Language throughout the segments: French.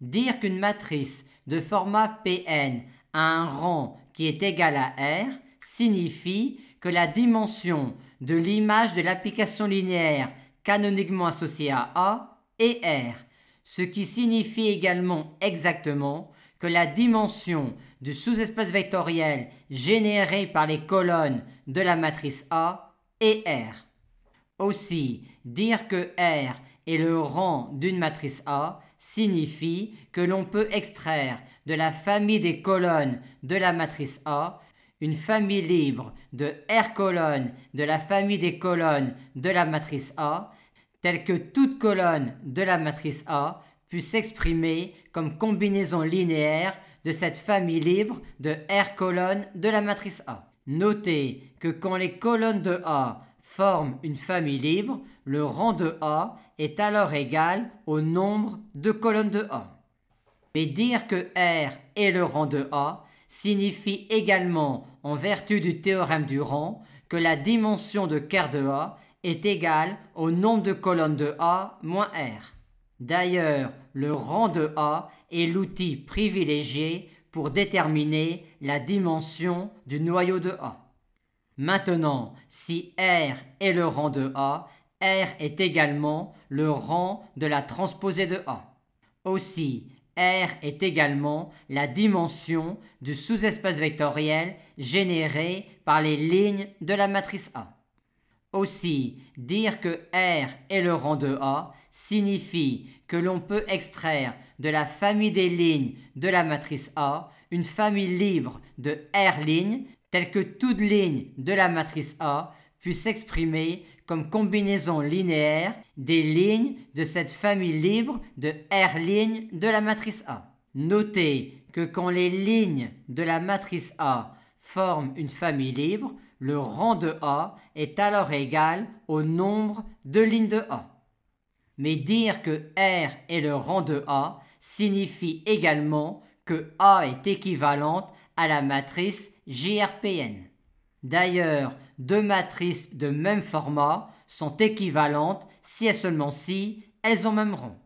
dire qu'une matrice de format Pn a un rang qui est égal à R signifie que la dimension de l'image de l'application linéaire canoniquement associée à A est R, ce qui signifie également exactement que la dimension du sous-espace vectoriel généré par les colonnes de la matrice A est R. Aussi, dire que R est le rang d'une matrice A signifie que l'on peut extraire de la famille des colonnes de la matrice A une famille libre de R colonnes de la famille des colonnes de la matrice A, telle que toute colonne de la matrice A puisse s'exprimer comme combinaison linéaire de cette famille libre de R colonnes de la matrice A. Notez que quand les colonnes de A forment une famille libre, le rang de A est alors égal au nombre de colonnes de A. Mais dire que R est le rang de A signifie également, en vertu du théorème du rang, que la dimension de ker de A est égale au nombre de colonnes de A moins R. D'ailleurs, le rang de A est l'outil privilégié pour déterminer la dimension du noyau de A. Maintenant, si R est le rang de A, R est également le rang de la transposée de A. Aussi, R est également la dimension du sous-espace vectoriel généré par les lignes de la matrice A. Aussi, dire que R est le rang de A signifie que l'on peut extraire de la famille des lignes de la matrice A une famille libre de R lignes telle que toute ligne de la matrice A puisse s'exprimer comme combinaison linéaire des lignes de cette famille libre de R lignes de la matrice A. Notez que quand les lignes de la matrice A forment une famille libre, le rang de A est alors égal au nombre de lignes de A. Mais dire que R est le rang de A signifie également que A est équivalente à la matrice JRPN. D'ailleurs, deux matrices de même format sont équivalentes si et seulement si elles ont même rang.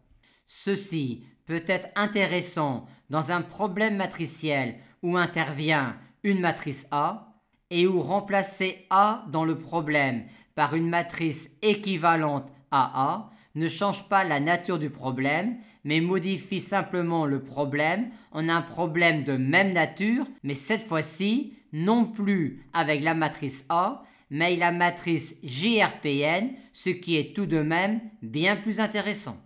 Ceci peut être intéressant dans un problème matriciel où intervient une matrice A et où remplacer A dans le problème par une matrice équivalente à A ne change pas la nature du problème, mais modifie simplement le problème en un problème de même nature, mais cette fois-ci, non plus avec la matrice A, mais la matrice JRPN, ce qui est tout de même bien plus intéressant.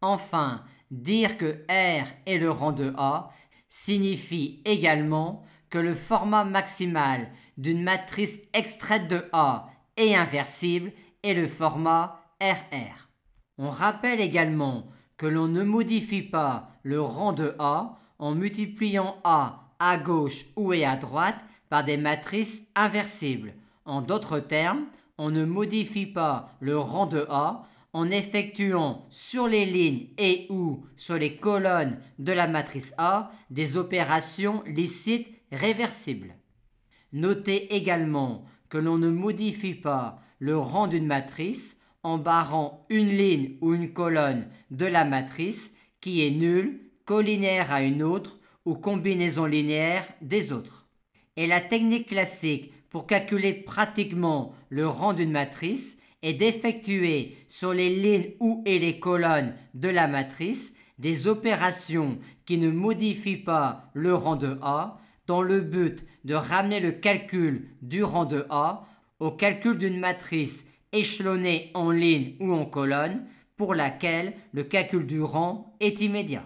Enfin, dire que R est le rang de A signifie également que le format maximal d'une matrice extraite de A et inversible est le format RR. On rappelle également que l'on ne modifie pas le rang de A en multipliant A à gauche ou à droite par des matrices inversibles. En d'autres termes, on ne modifie pas le rang de A en effectuant sur les lignes et ou sur les colonnes de la matrice A des opérations licites réversibles. Notez également que l'on ne modifie pas le rang d'une matrice en barrant une ligne ou une colonne de la matrice qui est nulle, collinéaire à une autre ou combinaison linéaire des autres. Et la technique classique pour calculer pratiquement le rang d'une matrice est d'effectuer sur les lignes ou et les colonnes de la matrice des opérations qui ne modifient pas le rang de A dans le but de ramener le calcul du rang de A au calcul d'une matrice échelonnée en ligne ou en colonne pour laquelle le calcul du rang est immédiat.